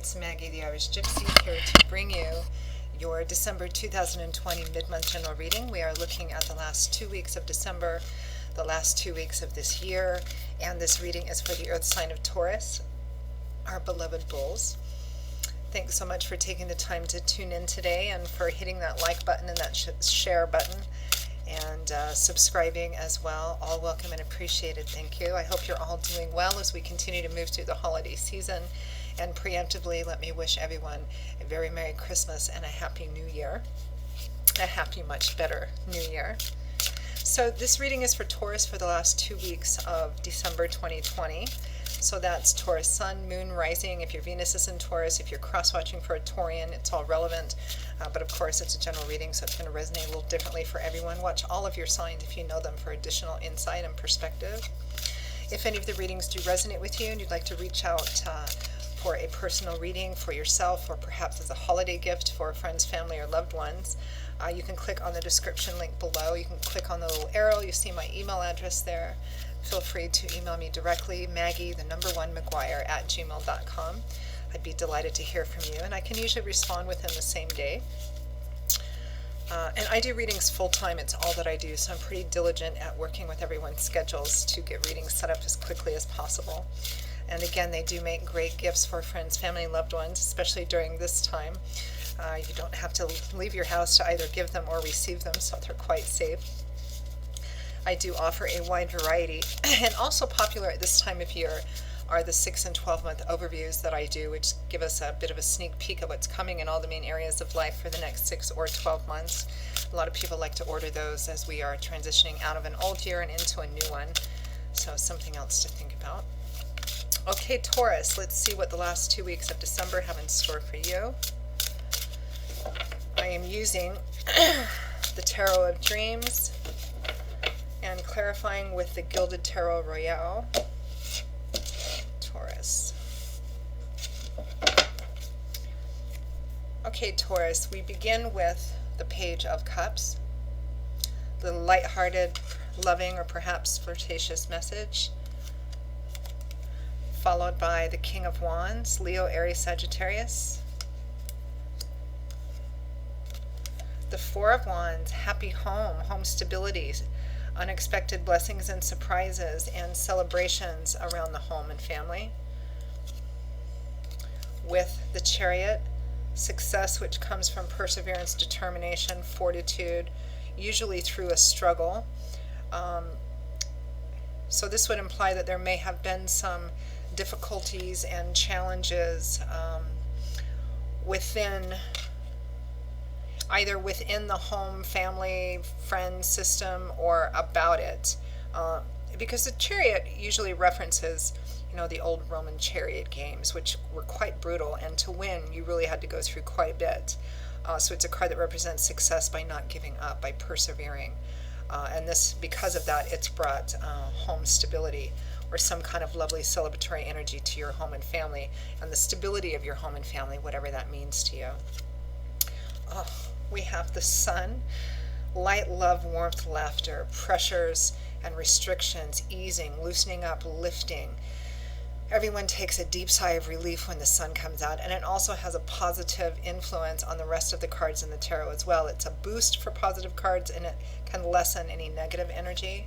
it's Maggie the Irish Gypsy here to bring you your December 2020 mid-month general reading. We are looking at the last 2 weeks of December, the last 2 weeks of this year, and this reading is for the earth sign of Taurus, our beloved bulls. Thanks so much for taking the time to tune in today and for hitting that like button and that share button and subscribing as well. All welcome and appreciated. Thank you. I hope you're all doing well as we continue to move through the holiday season. And preemptively, let me wish everyone a very Merry Christmas and a Happy New Year. A happy, much better New Year. So this reading is for Taurus for the last 2 weeks of December 2020. So that's Taurus Sun, Moon, Rising. If your Venus is in Taurus, if you're cross-watching for a Taurian, it's all relevant. But of course, it's a general reading, so it's going to resonate a little differently for everyone. Watch all of your signs if you know them for additional insight and perspective. If any of the readings do resonate with you and you'd like to reach out for a personal reading for yourself or perhaps as a holiday gift for friends, family, or loved ones, you can click on the description link below. You can click on the little arrow. You see my email address there. Feel free to email me directly, Maggie1McGuire@gmail.com. I'd be delighted to hear from you, and I can usually respond within the same day. And I do readings full-time. It's all that I do, so I'm pretty diligent at working with everyone's schedules to get readings set up as quickly as possible. And again, they do make great gifts for friends, family, and loved ones, especially during this time. You don't have to leave your house to either give them or receive them, so they're quite safe. I do offer a wide variety, and also popular at this time of year are the 6 and 12-month overviews that I do, which give us a bit of a sneak peek of what's coming in all the main areas of life for the next 6 or 12 months. A lot of people like to order those as we are transitioning out of an old year and into a new one, so something else to think about. Okay, Taurus, let's see what the last 2 weeks of December have in store for you. I am using the Tarot of Dreams and clarifying with the Gilded Tarot Royale. Taurus. Okay, Taurus, we begin with the Page of Cups, the light-hearted, loving, or perhaps flirtatious message, followed by the King of Wands, Leo, Aries, Sagittarius. The Four of Wands, happy home, home stability, unexpected blessings and surprises and celebrations around the home and family. With the Chariot, success which comes from perseverance, determination, fortitude, usually through a struggle. So this would imply that there may have been some difficulties and challenges either within the home, family, friend system, or about it. Because the Chariot usually references, the old Roman chariot games, which were quite brutal, and to win, you really had to go through quite a bit. So it's a card that represents success by not giving up, by persevering. And this, because of that, it's brought home stability, or some kind of lovely celebratory energy to your home and family, and the stability of your home and family, whatever that means to you. We have the Sun, light, love, warmth, laughter, pressures and restrictions, easing, loosening up, lifting. Everyone takes a deep sigh of relief when the Sun comes out, and it also has a positive influence on the rest of the cards in the tarot as well. It's a boost for positive cards, and it can lessen any negative energy.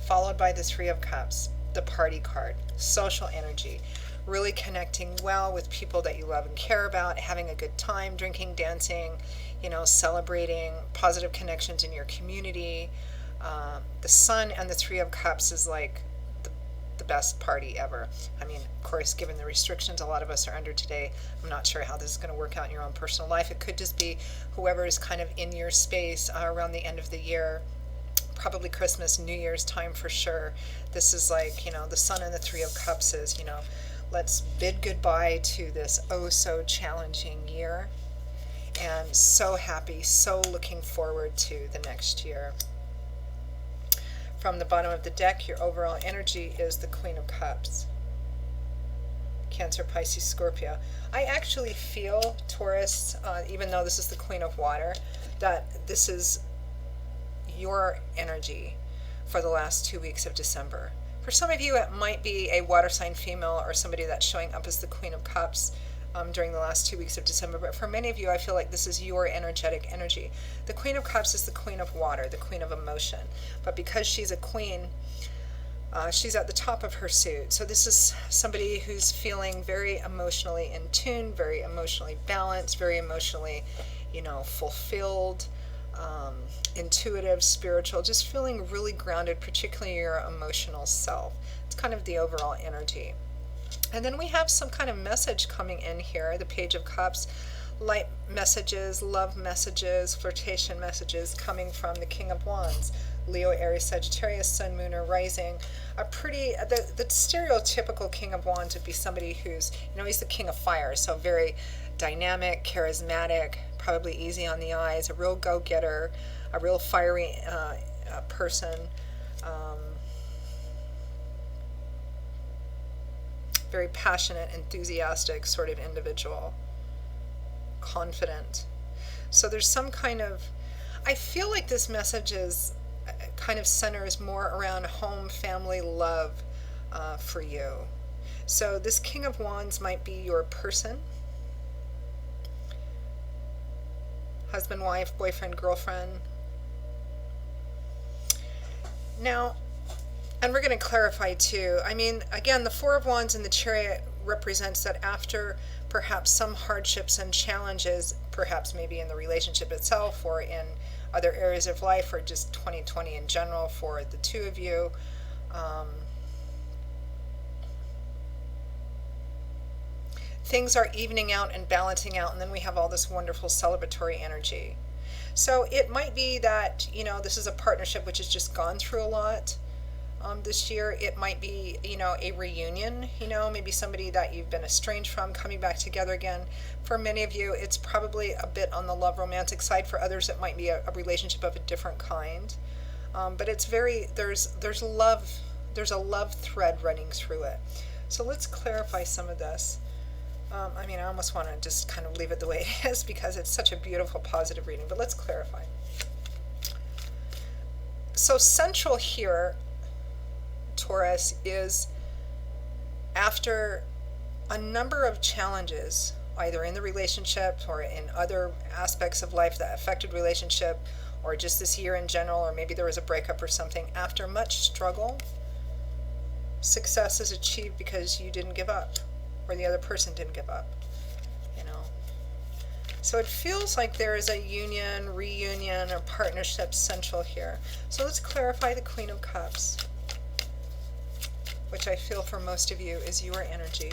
Followed by the Three of Cups, the party card, social energy, really connecting well with people that you love and care about, having a good time, drinking, dancing, celebrating, positive connections in your community. The Sun and the Three of Cups is like the best party ever. I mean, of course, given the restrictions a lot of us are under today, I'm not sure how this is going to work out in your own personal life. It could just be whoever is kind of in your space around the end of the year, probably Christmas, New Year's time for sure. This is like, the Sun and the Three of Cups is, let's bid goodbye to this so challenging year, and so happy, so looking forward to the next year. From the bottom of the deck, your overall energy is the Queen of Cups. Cancer, Pisces, Scorpio. I actually feel, Taurus, even though this is the Queen of Water, that this is your energy for the last 2 weeks of December. For some of you, it might be a water sign female or somebody that's showing up as the Queen of Cups during the last 2 weeks of December. But for many of you, I feel like this is your energetic energy. The Queen of Cups is the Queen of Water, the Queen of Emotion. But because she's a queen, she's at the top of her suit. So this is somebody who's feeling very emotionally in tune, very emotionally balanced, very emotionally, fulfilled, intuitive, spiritual, just feeling really grounded, particularly your emotional self. It's kind of the overall energy. And then we have some kind of message coming in here, the Page of Cups, light messages, love messages, flirtation messages coming from the King of Wands. Leo, Aries, Sagittarius, Sun, Moon, or Rising. The stereotypical King of Wands would be somebody who's, he's the King of Fire, so very dynamic, charismatic, probably easy on the eyes, a real go-getter, a real fiery person. Very passionate, enthusiastic sort of individual. Confident. So there's some kind of, I feel like this message is kind of centers more around home, family, love for you. So this King of Wands might be your person. Husband, wife, boyfriend, girlfriend. Now, and we're going to clarify too. I mean, again, the Four of Wands in the Chariot represents that after perhaps some hardships and challenges, perhaps maybe in the relationship itself or in other areas of life or just 2020 in general for the two of you, things are evening out and balancing out, and then we have all this wonderful celebratory energy. So it might be that, this is a partnership which has just gone through a lot. This year. It might be, a reunion, maybe somebody that you've been estranged from coming back together again. For many of you, it's probably a bit on the love romantic side. For others, it might be a relationship of a different kind. But it's there's a love thread running through it. So let's clarify some of this. I almost want to just kind of leave it the way it is because it's such a beautiful, positive reading, but let's clarify. So central here, Taurus, is after a number of challenges, either in the relationship or in other aspects of life that affected relationship, or just this year in general, or maybe there was a breakup or something, after much struggle, success is achieved because you didn't give up, or the other person didn't give up, So it feels like there is a union, reunion, or partnership central here. So let's clarify the Queen of Cups, which I feel for most of you is your energy.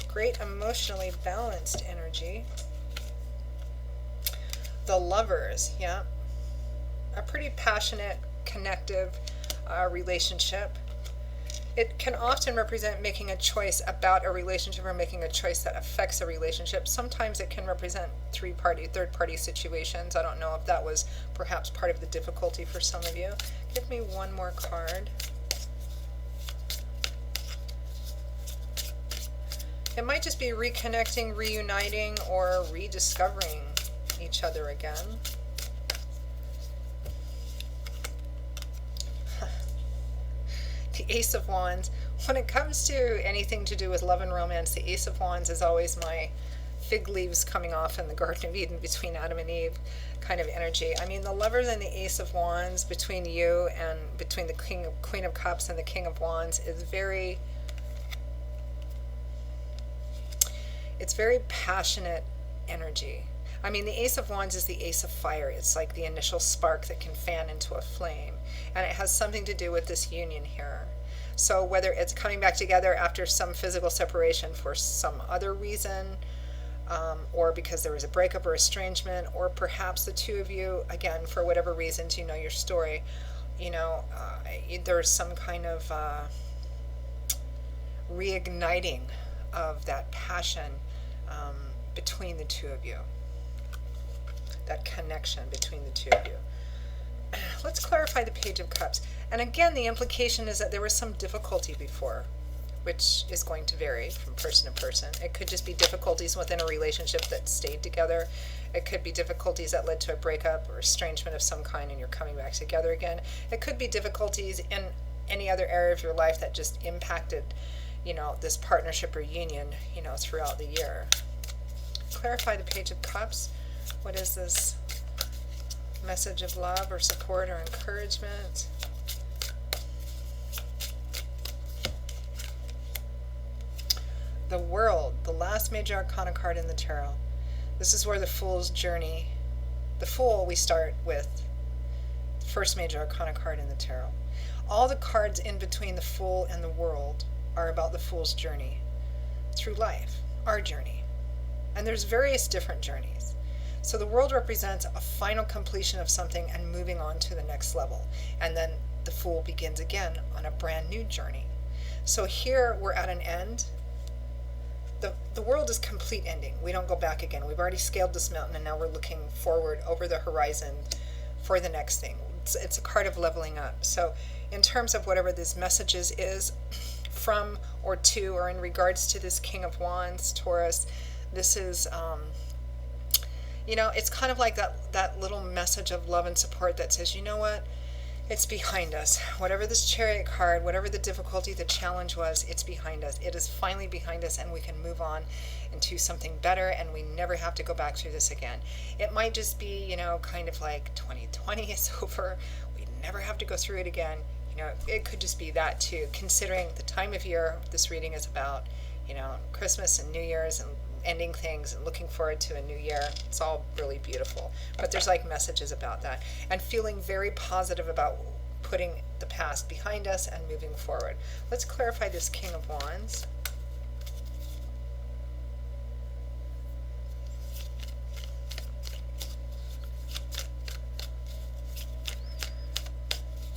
Great emotionally balanced energy. The Lovers, yeah. A pretty passionate, connective relationship. It can often represent making a choice about a relationship or making a choice that affects a relationship. Sometimes it can represent third-party situations. I don't know if that was perhaps part of the difficulty for some of you. Give me one more card. It might just be reconnecting, reuniting, or rediscovering each other again. The Ace of Wands. When it comes to anything to do with love and romance, the Ace of Wands is always my fig leaves coming off in the Garden of Eden between Adam and Eve kind of energy. The Lovers and the Ace of Wands between you and between the Queen of Cups and the King of Wands is it's very passionate energy. The Ace of Wands is the Ace of Fire. It's like the initial spark that can fan into a flame. And it has something to do with this union here. So whether it's coming back together after some physical separation for some other reason, or because there was a breakup or estrangement, or perhaps the two of you, again, for whatever reasons, your story, there's some kind of reigniting of that passion between the two of you. That connection between the two of you. Let's clarify the Page of Cups. And again, the implication is that there was some difficulty before, which is going to vary from person to person. It could just be difficulties within a relationship that stayed together. It could be difficulties that led to a breakup or estrangement of some kind and you're coming back together again. It could be difficulties in any other area of your life that just impacted, this partnership or union, throughout the year. Clarify the Page of Cups. What is this message of love or support or encouragement? The World, the last major arcana card in the tarot. This is where the Fool's journey, the Fool we start with, the first major arcana card in the tarot. All the cards in between the Fool and the World are about the Fool's journey through life, our journey. And there's various different journeys. So the World represents a final completion of something and moving on to the next level. And then the Fool begins again on a brand new journey. So here we're at an end. The world is complete ending. We don't go back again. We've already scaled this mountain and now we're looking forward over the horizon for the next thing. It's a card of leveling up. So in terms of whatever this messages is from or to or in regards to this King of Wands, Taurus, this is, it's kind of like that little message of love and support that says, you know what? It's behind us. Whatever this Chariot card, whatever the difficulty, the challenge was, it's behind us. It is finally behind us and we can move on into something better and we never have to go back through this again. It might just be, kind of like 2020 is over. We never have to go through it again. It could just be that too, considering the time of year this reading is about, Christmas and New Year's and ending things and looking forward to a new year. It's all really beautiful. But there's like messages about that. And feeling very positive about putting the past behind us and moving forward. Let's clarify this King of Wands.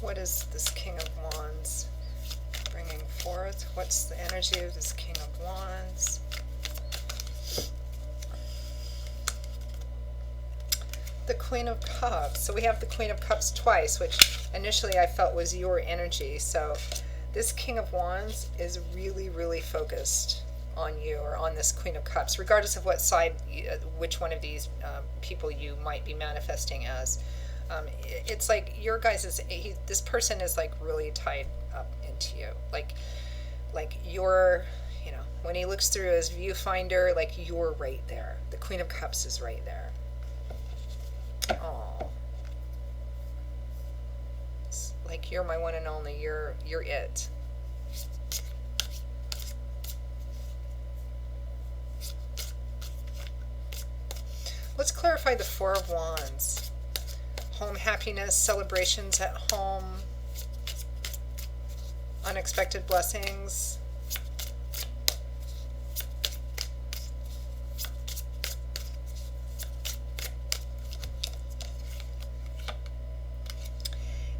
What is this King of Wands bringing forth? What's the energy of this King of Wands? The Queen of Cups. So we have the Queen of Cups twice, which initially I felt was your energy. So this King of Wands is really, really focused on you or on this Queen of Cups, regardless of what side, which one of these people you might be manifesting as. It's like your guys this person is like really tied up into you. Like you're, when he looks through his viewfinder, like you're right there. The Queen of Cups is right there. Oh, it's like you're my one and only. You're it. Let's clarify the Four of Wands. Home happiness, celebrations at home, unexpected blessings.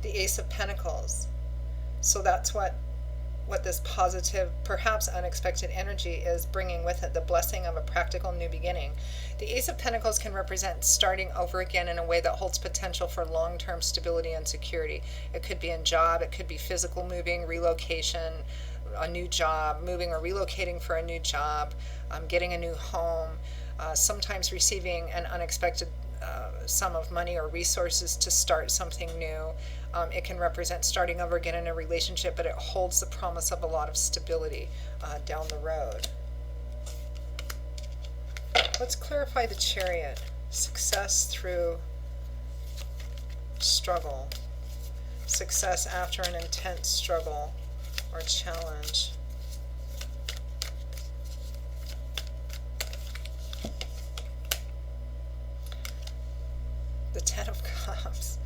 The Ace of Pentacles. So that's what this positive, perhaps unexpected energy is bringing with it, the blessing of a practical new beginning. The Ace of Pentacles can represent starting over again in a way that holds potential for long-term stability and security. It could be in job, it could be physical moving, relocation, a new job, moving or relocating for a new job, getting a new home, sometimes receiving an unexpected sum of money or resources to start something new. It can represent starting over again in a relationship, but it holds the promise of a lot of stability down the road. Let's clarify the Chariot. Success through struggle. Success after an intense struggle or challenge. The Ten of Cups.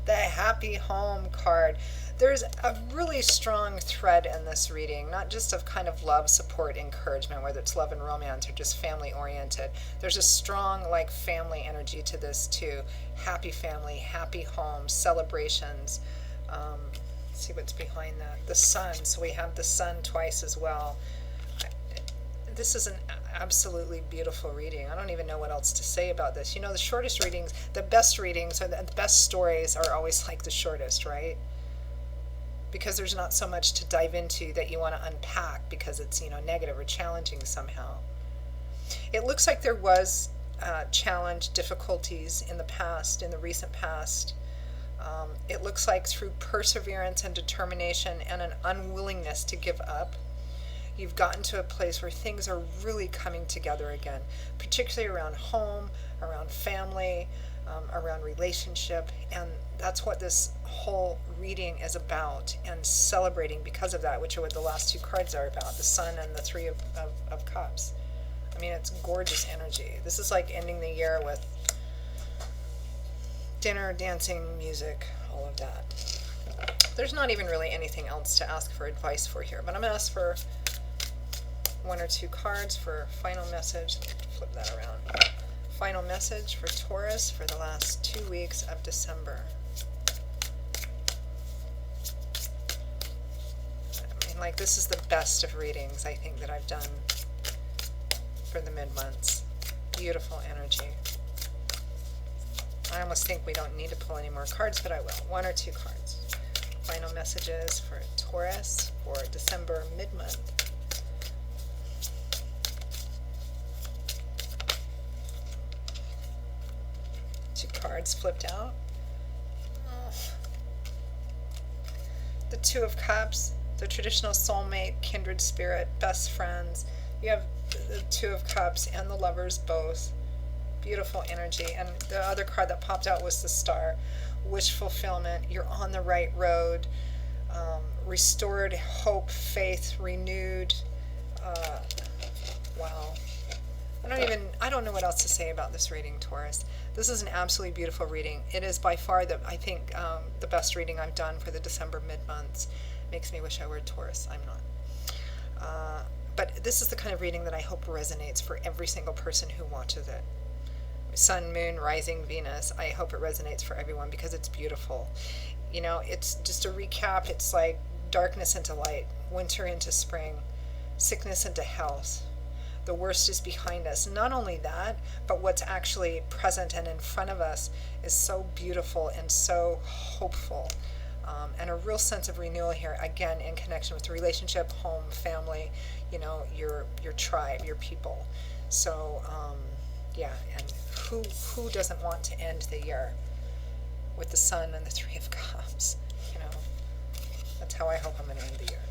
The Happy Home card. There's a really strong thread in this reading, not just of kind of love, support, encouragement, whether it's love and romance or just family oriented. There's a strong like family energy to this too. Happy family, happy home, celebrations. Let's see what's behind that. The Sun. So we have the Sun twice as well. This is an absolutely beautiful reading. I don't even know what else to say about this. The shortest readings, the best readings, or the best stories are always like the shortest, right? Because there's not so much to dive into that you want to unpack because it's, negative or challenging somehow. It looks like there was challenge, difficulties in the past, in the recent past. It looks like through perseverance and determination and an unwillingness to give up, you've gotten to a place where things are really coming together again, particularly around home, around family, around relationship. And that's what this whole reading is about, and celebrating because of that, which are what the last two cards are about, the Sun and the Three of Cups. I mean, it's gorgeous energy. This is like ending the year with dinner, dancing, music, all of that. There's not even really anything else to ask for advice for here, but I'm going to ask for one or two cards for final message. Flip that around. Final message for Taurus for the last 2 weeks of December. I mean, like, this is the best of readings, I think, that I've done for the mid-months. Beautiful energy. I almost think we don't need to pull any more cards, but I will. One or two cards. Final messages for Taurus for December mid-month. Two cards flipped out. The Two of Cups, the traditional soulmate, kindred spirit, best friends. You have the Two of Cups and the Lovers both. Beautiful energy. And the other card that popped out was the Star. Wish fulfillment. You're on the right road. Restored hope, faith, renewed. Wow. I don't know what else to say about this reading, Taurus. This is an absolutely beautiful reading. It is by far, I think, the best reading I've done for the December mid-months. Makes me wish I were Taurus. I'm not. But this is the kind of reading that I hope resonates for every single person who watches it. Sun, Moon, Rising, Venus. I hope it resonates for everyone because it's beautiful. You know, it's just a recap. It's like darkness into light, winter into spring, sickness into health. The worst is behind us. Not only that, but what's actually present and in front of us is so beautiful and so hopeful. And a real sense of renewal here, again, in connection with the relationship, home, family, you know, your tribe, your people. So, yeah, and who doesn't want to end the year with the Sun and the Three of Cups? You know, that's how I hope I'm going to end the year.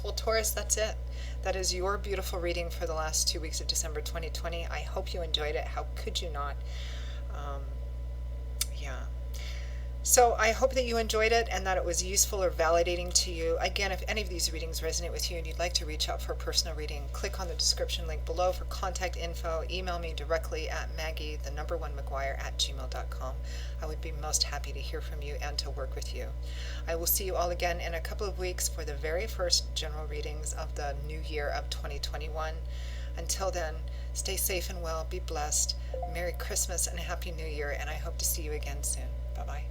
Well, Taurus, that's it. That is your beautiful reading for the last 2 weeks of December 2020. I hope you enjoyed it. How could you not? Yeah. So I hope that you enjoyed it and that it was useful or validating to you. Again, if any of these readings resonate with you and you'd like to reach out for a personal reading, click on the description link below for contact info. Email me directly at Maggie1McGuire@gmail.com. I would be most happy to hear from you and to work with you. I will see you all again in a couple of weeks for the very first general readings of the new year of 2021. Until then, stay safe and well, be blessed. Merry Christmas and Happy New Year, and I hope to see you again soon. Bye-bye.